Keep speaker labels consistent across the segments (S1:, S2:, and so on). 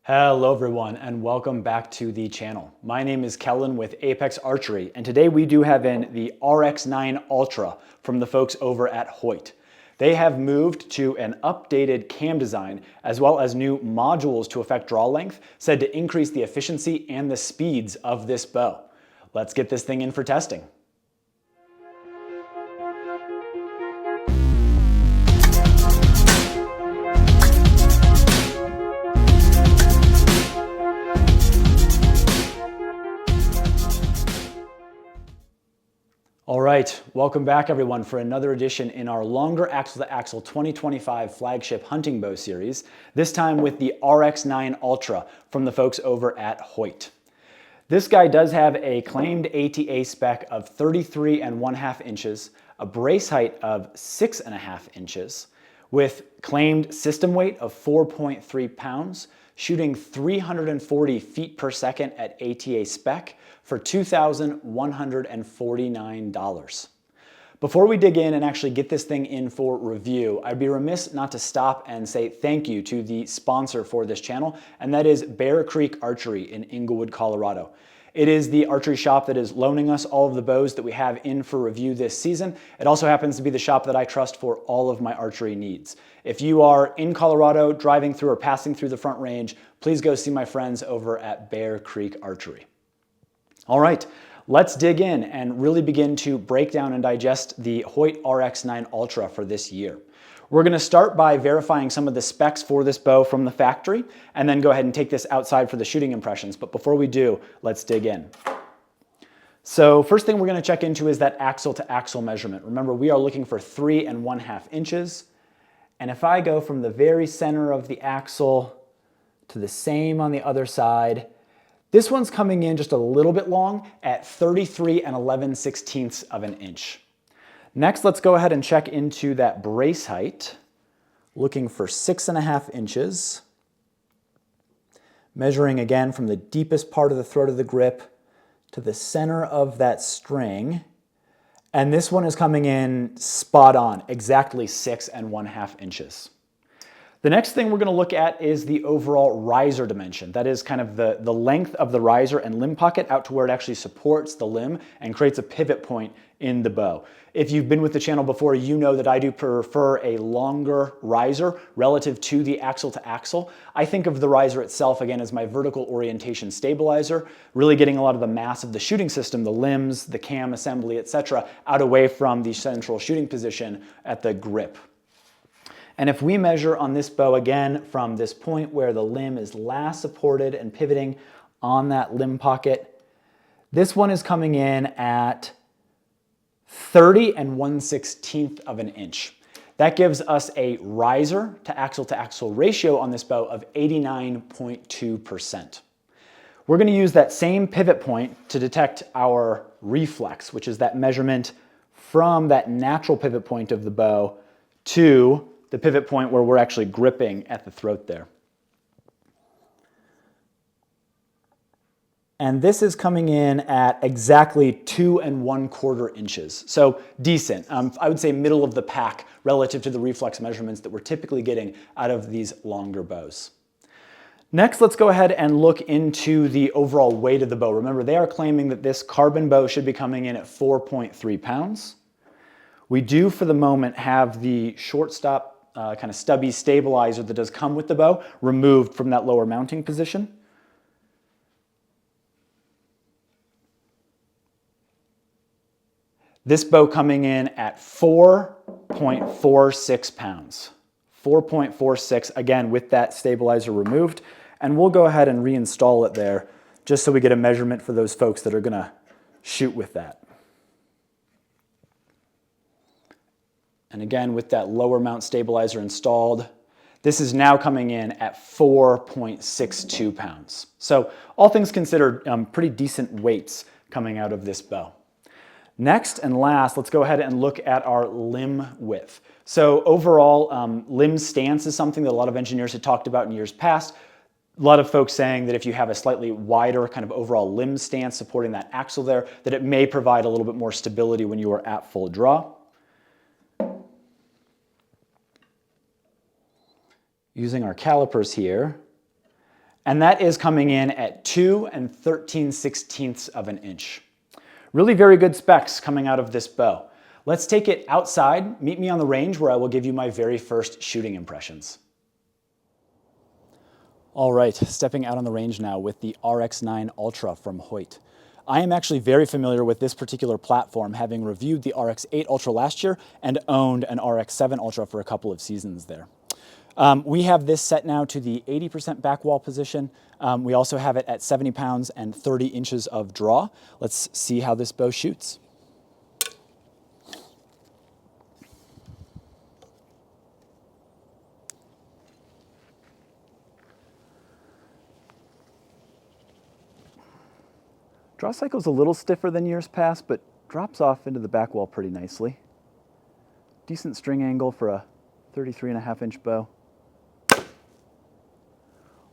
S1: Hello everyone and welcome back to the channel. My name is Kellen with Apex Archery and today we do have in the RX-9 Ultra from the folks over at Hoyt. They have moved to an updated cam design as well as new modules to affect draw length, said to increase the efficiency and the speeds of this bow. Let's get this thing in for testing. All right, welcome back everyone for another edition in our longer axle-to-axle 2025 flagship hunting bow series, this time with the RX-9 Ultra from the folks over at Hoyt. This guy does have a claimed ATA spec of 33.5 inches, a brace height of 6.5 inches, with claimed system weight of 4.3 pounds, shooting 340 feet per second at ATA spec for $2,149. Before we dig in and actually get this thing in for review, I'd be remiss not to stop and say thank you to the sponsor for this channel, and that is Bear Creek Archery in Inglewood, Colorado. It is the archery shop that is loaning us all of the bows that we have in for review this season. It also happens to be the shop that I trust for all of my archery needs. If you are in Colorado, driving through or passing through the Front Range, please go see my friends over at Bear Creek Archery. All right, let's dig in and really begin to break down and digest the Hoyt RX-9 Ultra for this year. We're going to start by verifying some of the specs for this bow from the factory and then go ahead and take this outside for the shooting impressions. But before we do, let's dig in. So first thing we're going to check into is that axle-to-axle measurement. Remember, we are looking for 3.5 inches. And if I go from the very center of the axle to the same on the other side, this one's coming in just a little bit long at 33.11 of an inch. Next, let's go ahead and check into that brace height, looking for 6.5 inches, measuring again from the deepest part of the throat of the grip to the center of that string. And this one is coming in spot on, exactly 6.5 inches. The next thing we're going to look at is the overall riser dimension. That is kind of the length of the riser and limb pocket out to where it actually supports the limb and creates a pivot point in the bow. If you've been with the channel before, you know that I do prefer a longer riser relative to the axle-to-axle. I think of the riser itself, again, as my vertical orientation stabilizer, really getting a lot of the mass of the shooting system, the limbs, the cam assembly, etc., out away from the central shooting position at the grip. And if we measure on this bow again from this point where the limb is last supported and pivoting on that limb pocket, this one is coming in at 30.1/16 of an inch. That gives us a riser to axle ratio on this bow of 89.2%. We're going to use that same pivot point to detect our reflex, which is that measurement from that natural pivot point of the bow to the pivot point where we're actually gripping at the throat there. And this is coming in at exactly 2.25 inches. So decent. I would say middle of the pack relative to the reflex measurements that we're typically getting out of these longer bows. Next, let's go ahead and look into the overall weight of the bow. Remember, they are claiming that this carbon bow should be coming in at 4.3 pounds. We do, for the moment, have the shortstop kind of stubby stabilizer that does come with the bow removed from that lower mounting position. This bow coming in at 4.46 pounds. 4.46, again, with that stabilizer removed. And we'll go ahead and reinstall it there just so we get a measurement for those folks that are going to shoot with that. And again, with that lower mount stabilizer installed, this is now coming in at 4.62 pounds. So all things considered, pretty decent weights coming out of this bow. Next and last, let's go ahead and look at our limb width. So overall, limb stance is something that a lot of engineers had talked about in years past. A lot of folks saying that if you have a slightly wider kind of overall limb stance supporting that axle there, that it may provide a little bit more stability when you are at full draw. Using our calipers here, And that is coming in at 2 13/16 of an inch. Really very good specs coming out of this bow. Let's take it outside. Meet me on the range where I will give you my very first shooting impressions. All right, stepping out on the range now with the RX-9 Ultra from Hoyt. I am actually very familiar with this particular platform, having reviewed the RX-8 Ultra last year and owned an RX-7 Ultra for a couple of seasons there. We have this set now to the 80% back wall position. We also have it at 70 pounds and 30 inches of draw. Let's see how this bow shoots. Draw cycle's a little stiffer than years past, but drops off into the back wall pretty nicely. Decent string angle for a 33.5-inch bow.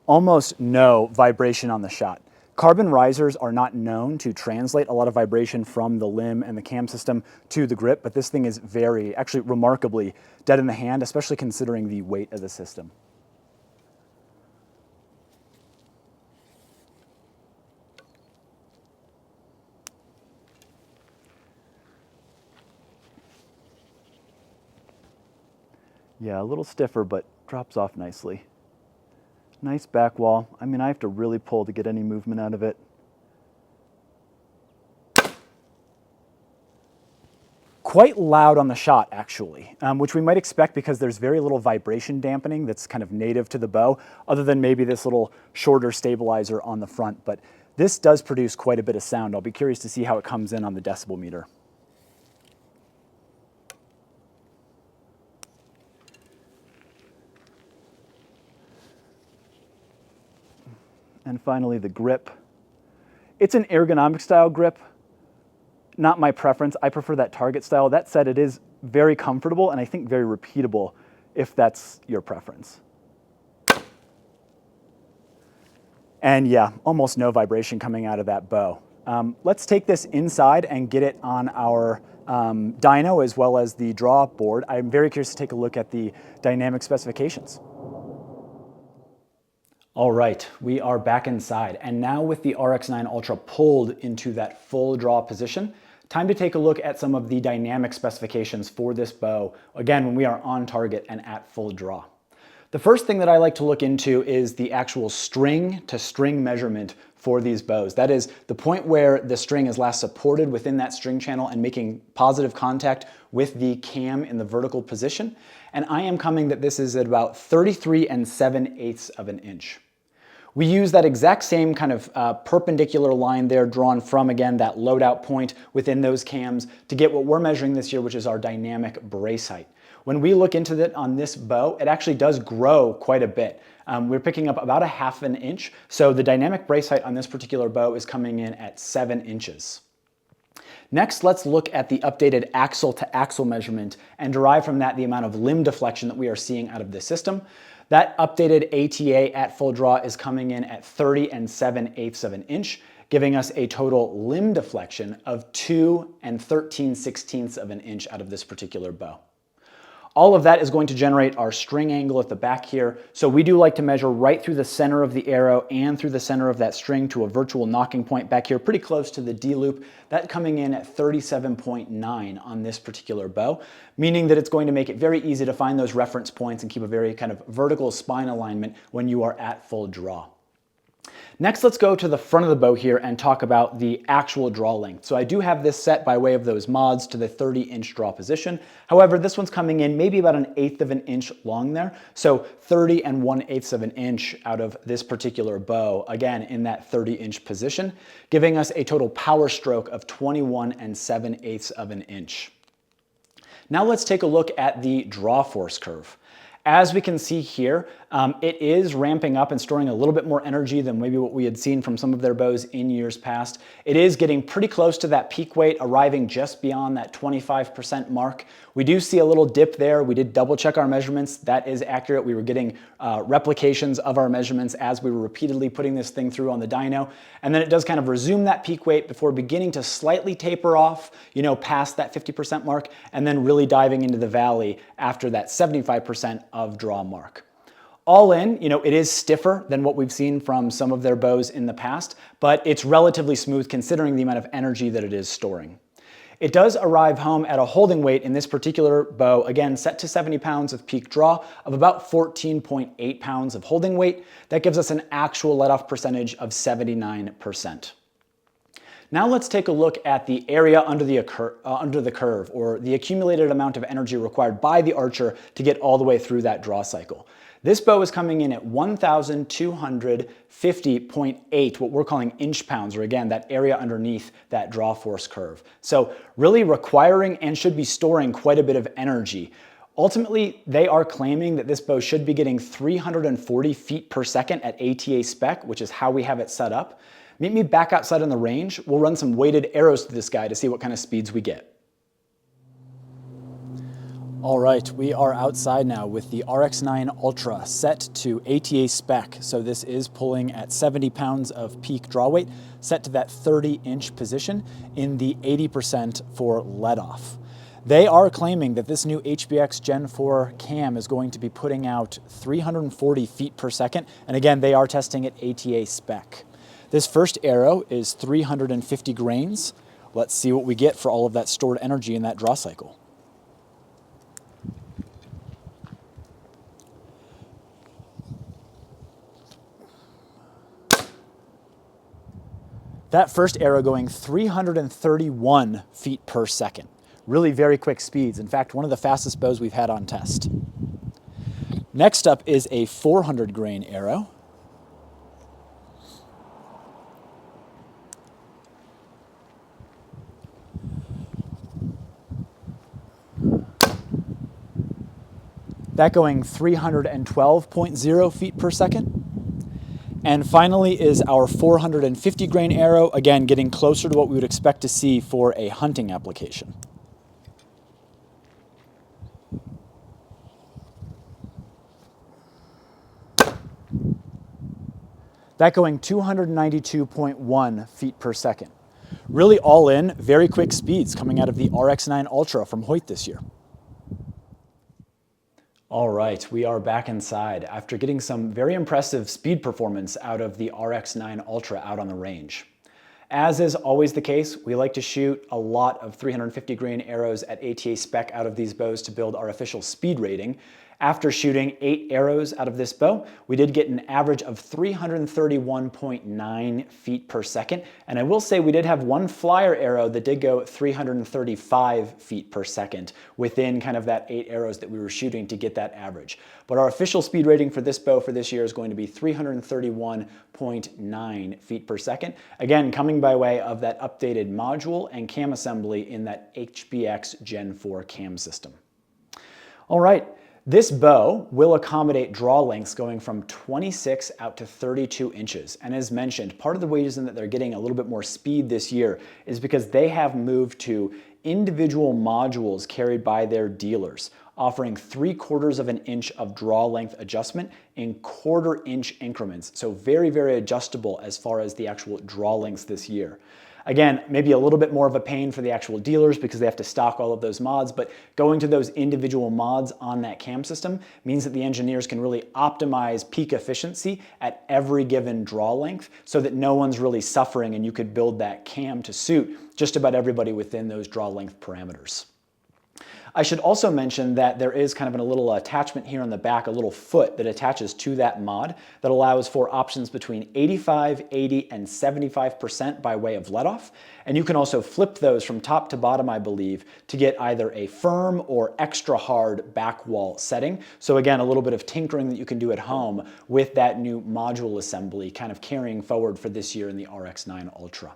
S1: Almost no vibration on the shot. Carbon risers are not known to translate a lot of vibration from the limb and the cam system to the grip, but this thing is actually remarkably dead in the hand, especially considering the weight of the system. Yeah, a little stiffer, but drops off nicely. Nice back wall. I mean, I have to really pull to get any movement out of it. Quite loud on the shot, actually, which we might expect because there's very little vibration dampening that's kind of native to the bow, other than maybe this little shorter stabilizer on the front. But this does produce quite a bit of sound. I'll be curious to see how it comes in on the decibel meter. And finally, the grip. It's an ergonomic style grip, not my preference. I prefer that target style. That said, it is very comfortable and I think very repeatable if that's your preference. And yeah, almost no vibration coming out of that bow. Let's take this inside and get it on our dyno as well as the draw board. I'm very curious to take a look at the dynamic specifications. All right, we are back inside, and now with the RX-9 Ultra pulled into that full draw position, time to take a look at some of the dynamic specifications for this bow, again, when we are on target and at full draw. The first thing that I like to look into is the actual string to string measurement for these bows. That is the point where the string is last supported within that string channel and making positive contact with the cam in the vertical position. And I am coming that this is at about 33 7/8 of an inch. We use that exact same kind of perpendicular line there drawn from, again, that loadout point within those cams to get what we're measuring this year, which is our dynamic brace height. When we look into it on this bow, it actually does grow quite a bit. We're picking up about 1/2 an inch, so the dynamic brace height on this particular bow is coming in at 7 inches. Next, let's look at the updated axle to axle measurement and derive from that the amount of limb deflection that we are seeing out of this system. That updated ATA at full draw is coming in at 30 7/8 of an inch, giving us a total limb deflection of 2 13/16 of an inch out of this particular bow. All of that is going to generate our string angle at the back here. So we do like to measure right through the center of the arrow and through the center of that string to a virtual knocking point back here, pretty close to the D loop. That coming in at 37.9 on this particular bow, meaning that it's going to make it very easy to find those reference points and keep a very kind of vertical spine alignment when you are at full draw. Next, let's go to the front of the bow here and talk about the actual draw length. So I do have this set by way of those mods to the 30-inch draw position. However, this one's coming in maybe about 1/8 of an inch long there. So 30 1/8 of an inch out of this particular bow, again, in that 30-inch position, giving us a total power stroke of 21 7/8 of an inch. Now let's take a look at the draw force curve. As we can see here, it is ramping up and storing a little bit more energy than maybe what we had seen from some of their bows in years past. It is getting pretty close to that peak weight, arriving just beyond that 25% mark. We do see a little dip there. We did double check our measurements. That is accurate. We were getting replications of our measurements as we were repeatedly putting this thing through on the dyno. And then it does kind of resume that peak weight before beginning to slightly taper off, past that 50% mark, and then really diving into the valley after that 75% of draw mark. All in, it is stiffer than what we've seen from some of their bows in the past, but it's relatively smooth considering the amount of energy that it is storing. It does arrive home at a holding weight in this particular bow, again, set to 70 pounds of peak draw, of about 14.8 pounds of holding weight. That gives us an actual let-off percentage of 79%. Now let's take a look at the area under the curve, or the accumulated amount of energy required by the archer to get all the way through that draw cycle. This bow is coming in at 1,250.8, what we're calling inch pounds, or again, that area underneath that draw force curve. So really requiring and should be storing quite a bit of energy. Ultimately, they are claiming that this bow should be getting 340 feet per second at ATA spec, which is how we have it set up. Meet me back outside on the range. We'll run some weighted arrows to this guy to see what kind of speeds we get. All right, we are outside now with the RX-9 Ultra set to ATA spec. So this is pulling at 70 pounds of peak draw weight, set to that 30-inch position in the 80% for let-off. They are claiming that this new HBX Gen 4 cam is going to be putting out 340 feet per second. And again, they are testing at ATA spec. This first arrow is 350 grains. Let's see what we get for all of that stored energy in that draw cycle. That first arrow going 331 feet per second. Really very quick speeds. In fact, one of the fastest bows we've had on test. Next up is a 400 grain arrow. That going 312.0 feet per second. And finally is our 450 grain arrow, again, getting closer to what we would expect to see for a hunting application. That going 292.1 feet per second. Really all in, very quick speeds coming out of the RX-9 Ultra from Hoyt this year. All right, we are back inside after getting some very impressive speed performance out of the RX-9 Ultra out on the range. As is always the case, we like to shoot a lot of 350 grain arrows at ATA spec out of these bows to build our official speed rating. After shooting 8 arrows out of this bow, we did get an average of 331.9 feet per second. And I will say we did have one flyer arrow that did go 335 feet per second within kind of that 8 arrows that we were shooting to get that average. But our official speed rating for this bow for this year is going to be 331.9 feet per second. Again, coming by way of that updated module and cam assembly in that HBX Gen 4 cam system. All right. This bow will accommodate draw lengths going from 26 out to 32 inches. And as mentioned, part of the reason that they're getting a little bit more speed this year is because they have moved to individual modules carried by their dealers, offering 3/4 of an inch of draw length adjustment in 1/4 inch increments. So very, very adjustable as far as the actual draw lengths this year. Again, maybe a little bit more of a pain for the actual dealers because they have to stock all of those mods, but going to those individual mods on that cam system means that the engineers can really optimize peak efficiency at every given draw length so that no one's really suffering, and you could build that cam to suit just about everybody within those draw length parameters. I should also mention that there is kind of a little attachment here on the back, a little foot that attaches to that mod that allows for options between 85, 80, and 75% by way of let-off. And you can also flip those from top to bottom, I believe, to get either a firm or extra hard back wall setting. So again, a little bit of tinkering that you can do at home with that new module assembly kind of carrying forward for this year in the RX-9 Ultra.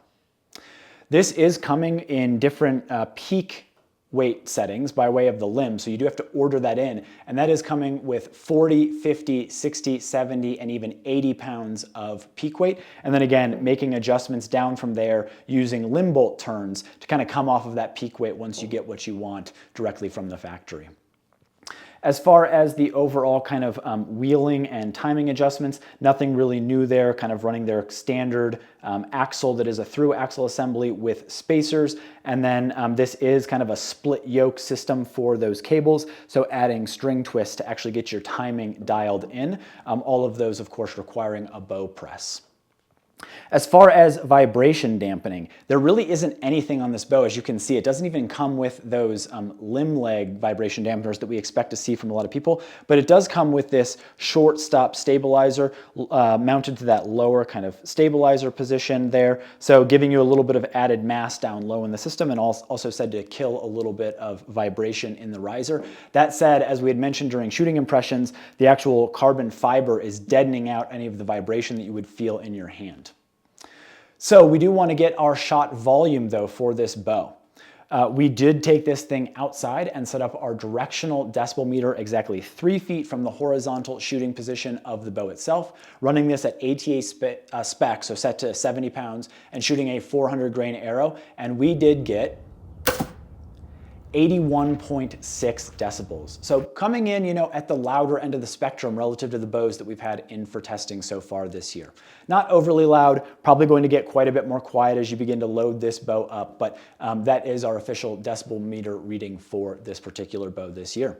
S1: This is coming in different peak weight settings by way of the limb, so you do have to order that in, and that is coming with 40, 50, 60, 70, and even 80 pounds of peak weight, and then again making adjustments down from there using limb bolt turns to kind of come off of that peak weight once you get what you want directly from the factory. As far as the overall kind of wheeling and timing adjustments, nothing really new there, kind of running their standard axle that is a through axle assembly with spacers. And then this is kind of a split yoke system for those cables, so adding string twists to actually get your timing dialed in. All of those, of course, requiring a bow press. As far as vibration dampening, there really isn't anything on this bow. As you can see, it doesn't even come with those limb leg vibration dampeners that we expect to see from a lot of people, but it does come with this short stop stabilizer mounted to that lower kind of stabilizer position there, so giving you a little bit of added mass down low in the system, and also said to kill a little bit of vibration in the riser. That said, as we had mentioned during shooting impressions, the actual carbon fiber is deadening out any of the vibration that you would feel in your hand. So we do want to get our shot volume though for this bow. We did take this thing outside and set up our directional decibel meter exactly 3 feet from the horizontal shooting position of the bow itself, running this at ATA spec, so set to 70 pounds, and shooting a 400 grain arrow, and we did get 81.6 decibels. So coming in, at the louder end of the spectrum relative to the bows that we've had in for testing so far this year. Not overly loud, probably going to get quite a bit more quiet as you begin to load this bow up, but that is our official decibel meter reading for this particular bow this year.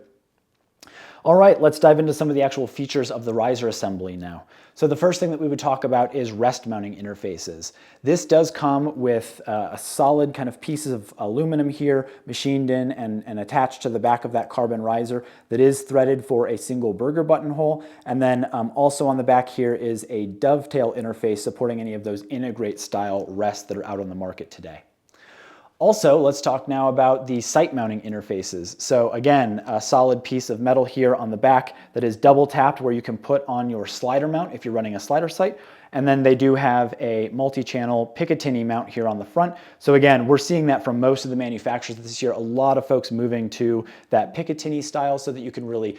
S1: All right, let's dive into some of the actual features of the riser assembly now. So the first thing that we would talk about is rest mounting interfaces. This does come with a solid kind of piece of aluminum here, machined in and attached to the back of that carbon riser that is threaded for a single burger buttonhole. And then also on the back here is a dovetail interface supporting any of those integrate style rests that are out on the market today. Also, let's talk now about the sight mounting interfaces. So again, a solid piece of metal here on the back that is double tapped where you can put on your slider mount if you're running a slider sight. And then they do have a multi-channel Picatinny mount here on the front. So again, we're seeing that from most of the manufacturers this year. A lot of folks moving to that Picatinny style so that you can really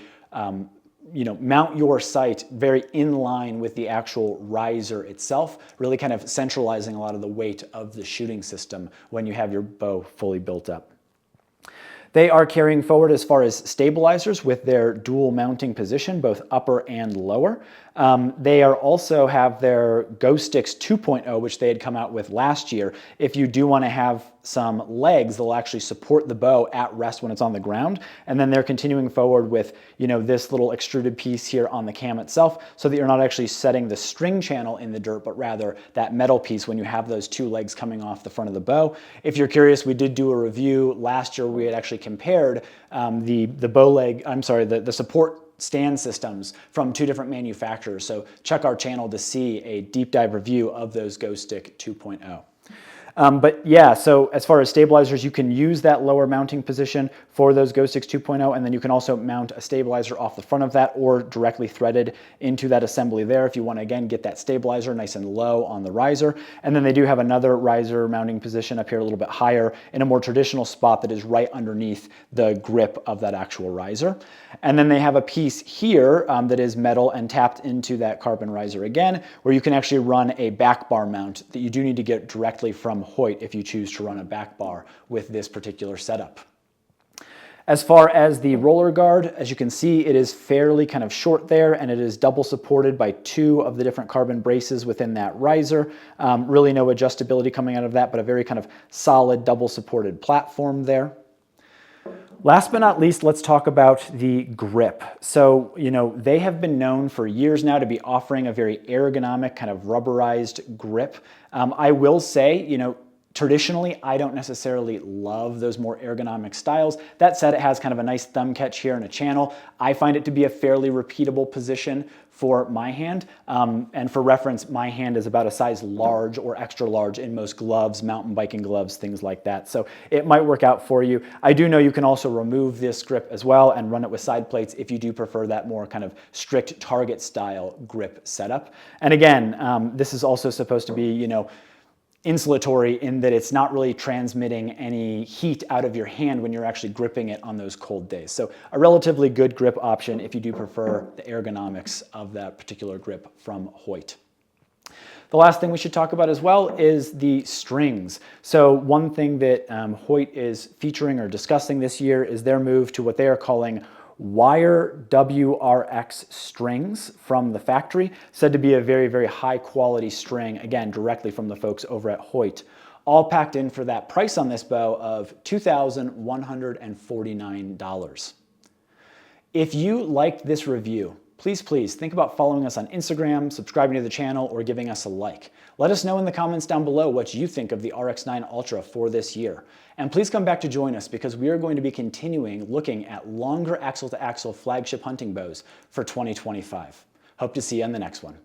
S1: mount your sight very in line with the actual riser itself, really kind of centralizing a lot of the weight of the shooting system when you have your bow fully built up. They are carrying forward as far as stabilizers with their dual mounting position, both upper and lower. They also have their Ghost Sticks 2.0, which they had come out with last year. If you do want to have some legs, they'll actually support the bow at rest when it's on the ground. And then they're continuing forward with, this little extruded piece here on the cam itself, so that you're not actually setting the string channel in the dirt, but rather that metal piece when you have those two legs coming off the front of the bow. If you're curious, we did do a review last year. We had actually compared the support stand systems from two different manufacturers. So check our channel to see a deep dive review of those Ghost Stick 2.0. But yeah, so as far as stabilizers, you can use that lower mounting position for those Ghost Sticks 2.0, and then you can also mount a stabilizer off the front of that or directly threaded into that assembly there if you want to, again, get that stabilizer nice and low on the riser. And then they do have another riser mounting position up here a little bit higher in a more traditional spot that is right underneath the grip of that actual riser. And then they have a piece here that is metal and tapped into that carbon riser again, where you can actually run a back bar mount that you do need to get directly from Hoyt if you choose to run a back bar with this particular setup. As far as the roller guard, as you can see, it is fairly kind of short there, and it is double supported by two of the different carbon braces within that riser. Really no adjustability coming out of that, but a very kind of solid double supported platform there. Last but not least, let's talk about the grip. So, they have been known for years now to be offering a very ergonomic kind of rubberized grip. I will say, traditionally, I don't necessarily love those more ergonomic styles. That said, it has kind of a nice thumb catch here and a channel. I find it to be a fairly repeatable position for my hand. And for reference, my hand is about a size large or extra large in most gloves, mountain biking gloves, things like that. So it might work out for you. I do know you can also remove this grip as well and run it with side plates if you do prefer that more kind of strict target style grip setup. And again, this is also supposed to be, insulatory in that it's not really transmitting any heat out of your hand when you're actually gripping it on those cold days. So a relatively good grip option if you do prefer the ergonomics of that particular grip from Hoyt. The last thing we should talk about as well is the strings. So one thing that Hoyt is featuring or discussing this year is their move to what they are calling wire WRX strings from the factory, said to be a very, very high quality string, again, directly from the folks over at Hoyt. All packed in for that price on this bow of $2,149. If you liked this review, please think about following us on Instagram, subscribing to the channel, or giving us a like. Let us know in the comments down below what you think of the RX-9 Ultra for this year. And please come back to join us because we are going to be continuing looking at longer axle-to-axle flagship hunting bows for 2025. Hope to see you on the next one.